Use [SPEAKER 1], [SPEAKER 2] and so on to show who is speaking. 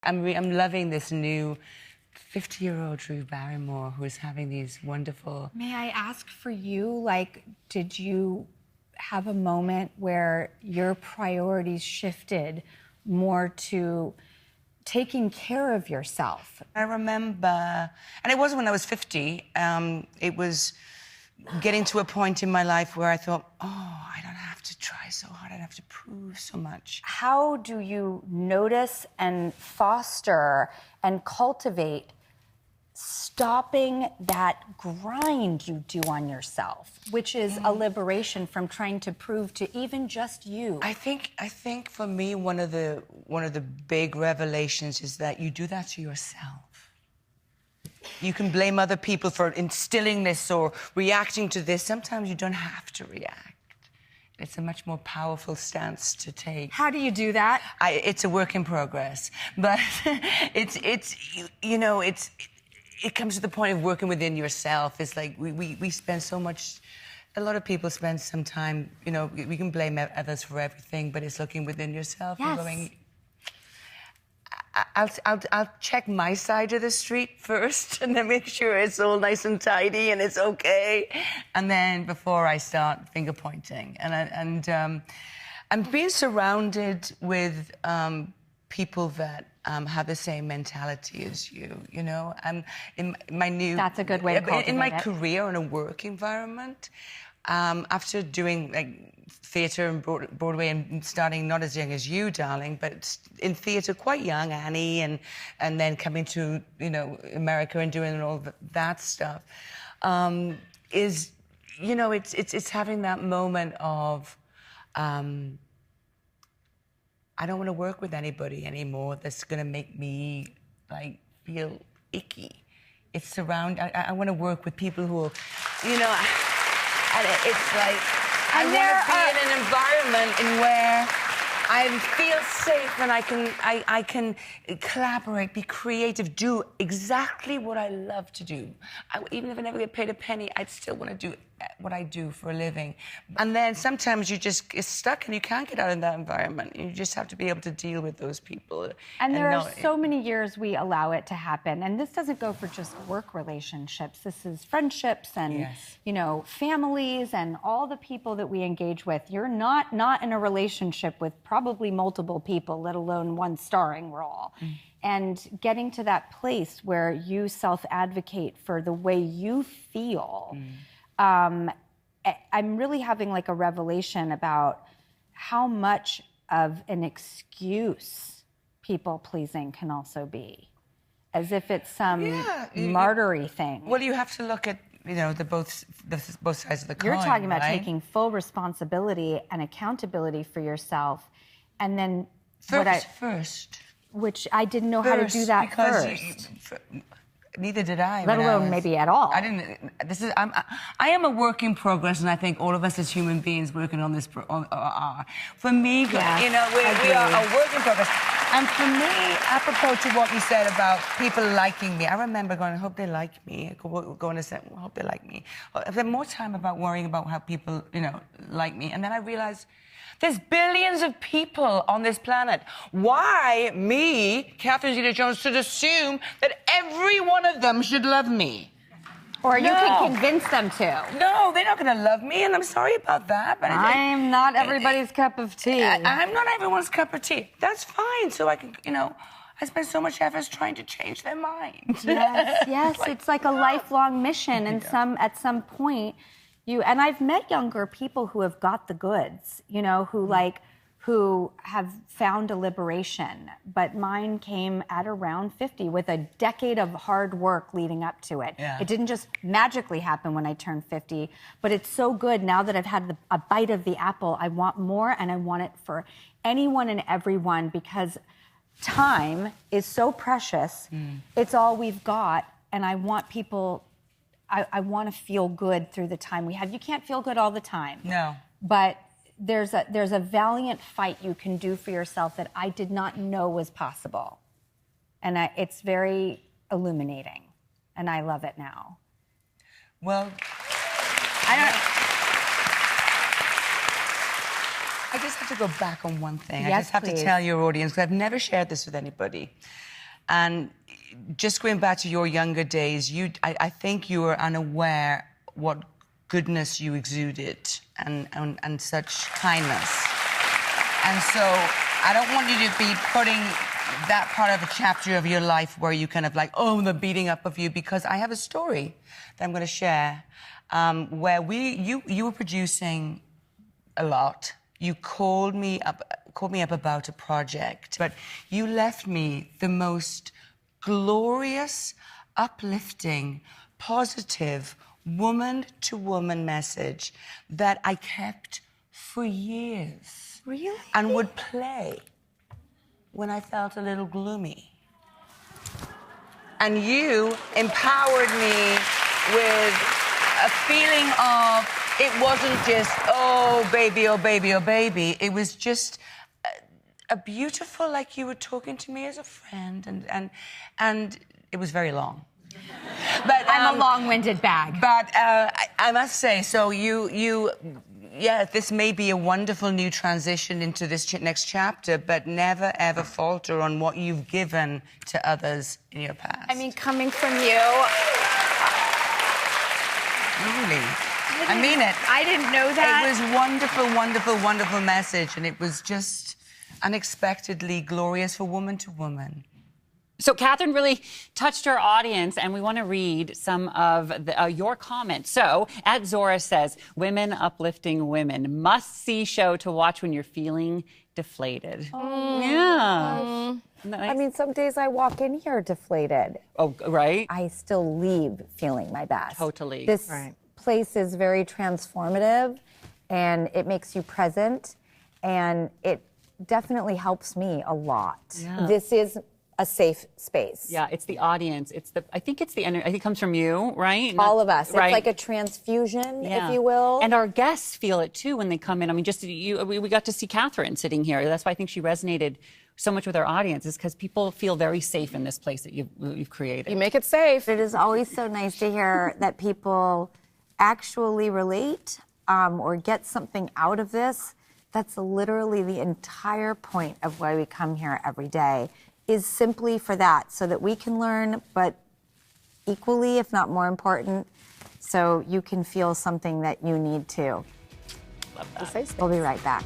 [SPEAKER 1] I'm loving this new 50-year-old Drew Barrymore who is having these wonderful...
[SPEAKER 2] May I ask for you, like, did you have a moment where your priorities shifted more to taking care of yourself?
[SPEAKER 1] I remember, and it wasn't when I was 50, it was getting to a point in my life where I thought, oh, I don't have to try so hard, I don't have to prove so much.
[SPEAKER 2] How do you notice and foster and cultivate stopping that grind you do on yourself, which is a liberation from trying to prove to even just you?
[SPEAKER 1] I think for me, one of the big revelations is that you do that to yourself. You can blame other people for instilling this or reacting to this. Sometimes you don't have to react. It's a much more powerful stance to take.
[SPEAKER 2] How do you do that?
[SPEAKER 1] It's a work in progress, but it comes to the point of working within yourself. It's like we spend so much. A lot of people spend some time. We can blame others for everything, but it's looking within yourself and going, I'll check my side of the street first and then make sure it's all nice and tidy and it's okay. And then before I start finger pointing. And I'm being surrounded with people that have the same mentality as you, And in my new...
[SPEAKER 2] That's a good way to cultivate
[SPEAKER 1] in my
[SPEAKER 2] it.
[SPEAKER 1] career in a work environment, after doing theatre and Broadway and starting not as young as you, darling, but in theatre quite young, Annie, and then coming to America and doing all that stuff, it's having that moment of I don't want to work with anybody anymore that's going to make me feel icky. It's I want to work with people who will, and it's like, I want to be in an environment in where I feel safe and I can collaborate, be creative, do exactly what I love to do. Even if I never get paid a penny, I'd still want to do what I do for a living. And then sometimes you just get stuck and you can't get out of that environment. You just have to be able to deal with those people.
[SPEAKER 2] And there are so many years we allow it to happen. And this doesn't go for just work relationships. This is friendships and, families and all the people that we engage with. You're not in a relationship with probably multiple people, let alone one starring role. And getting to that place where you self-advocate for the way you feel. I'm really having a revelation about how much of an excuse people-pleasing can also be, as if it's some martyry thing.
[SPEAKER 1] Well, you have to look at both sides of the coin.
[SPEAKER 2] You're talking about
[SPEAKER 1] right?
[SPEAKER 2] taking full responsibility and accountability for yourself, and then
[SPEAKER 1] first,
[SPEAKER 2] which I didn't know how to do that first.
[SPEAKER 1] Neither did I.
[SPEAKER 2] Let alone maybe at all.
[SPEAKER 1] I didn't. I am a work in progress, and I think all of us as human beings working on this are. For me, we are a work in progress. And for me, apropos to what you said about people liking me, I remember going, I hope they like me. Going to say, I hope they like me. I spent more time about worrying about how people, like me. And then I realized, there's billions of people on this planet. Why me, Catherine Zeta-Jones, should assume that every one of them should love me?
[SPEAKER 2] Or you can convince them to.
[SPEAKER 1] No, they're not going to love me, and I'm sorry about that. But
[SPEAKER 2] I'm not everybody's cup of tea.
[SPEAKER 1] I'm not everyone's cup of tea. That's fine. So I can, I spend so much effort trying to change their mind.
[SPEAKER 2] Yes, it's like a lifelong mission, and at some point. And I've met younger people who have got the goods, who have found a liberation. But mine came at around 50 with a decade of hard work leading up to it.
[SPEAKER 1] Yeah.
[SPEAKER 2] It didn't just magically happen when I turned 50, but it's so good now that I've had a bite of the apple. I want more, and I want it for anyone and everyone, because time is so precious. It's all we've got, and I want people... I want to feel good through the time we have. You can't feel good all the time.
[SPEAKER 1] No.
[SPEAKER 2] But there's a valiant fight you can do for yourself that I did not know was possible. And it's very illuminating. And I love it now.
[SPEAKER 1] Well, I just have to go back on one thing.
[SPEAKER 2] Yes,
[SPEAKER 1] I just have
[SPEAKER 2] please.
[SPEAKER 1] to tell your audience, because I've never shared this with anybody. And just going back to your younger days, I think you were unaware what goodness you exuded and such kindness. And so I don't want you to be putting that part of a chapter of your life where you kind of like, oh, the beating up of you, because I have a story that I'm going to share where you were producing a lot. You called me up about a project, but you left me the most glorious, uplifting, positive, woman-to-woman message that I kept for years.
[SPEAKER 2] Really?
[SPEAKER 1] And would play when I felt a little gloomy. And you empowered me with a feeling of, it wasn't just, oh, baby, oh, baby, oh, baby. It was just a beautiful, like you were talking to me as a friend, and it was very long. But
[SPEAKER 2] I'm a long-winded bag.
[SPEAKER 1] But I must say, so yeah, this may be a wonderful new transition into this next chapter, but never, ever falter on what you've given to others in your past.
[SPEAKER 2] I mean, coming from you...
[SPEAKER 1] Really? I mean it.
[SPEAKER 2] I didn't know that.
[SPEAKER 1] It was wonderful, wonderful, wonderful message, and it was just unexpectedly glorious for woman to woman.
[SPEAKER 3] So Catherine really touched our audience, and we want to read some of your comments. So, @Zora says, women uplifting women. Must-see show to watch when you're feeling deflated.
[SPEAKER 2] Oh,
[SPEAKER 3] yeah.
[SPEAKER 4] Nice. I mean, some days I walk in here deflated.
[SPEAKER 3] Oh, right?
[SPEAKER 4] I still leave feeling my best.
[SPEAKER 3] Totally.
[SPEAKER 4] This place is very transformative, and it makes you present, and it definitely helps me a lot.
[SPEAKER 3] Yeah.
[SPEAKER 4] This is a safe space.
[SPEAKER 3] Yeah, it's the audience. I think it's the energy. I think it comes from you, right?
[SPEAKER 4] All of us.
[SPEAKER 3] Right.
[SPEAKER 4] It's like a transfusion, if you will.
[SPEAKER 3] And our guests feel it too when they come in. I mean, we got to see Catherine sitting here. That's why I think she resonated so much with our audience, is because people feel very safe in this place that you've created.
[SPEAKER 4] You make it safe. It is always so nice to hear that people actually relate or get something out of this. That's literally the entire point of why we come here every day, is simply for that, so that we can learn, but equally, if not more important, so you can feel something that you need to.
[SPEAKER 3] Love that.
[SPEAKER 4] We'll be right back.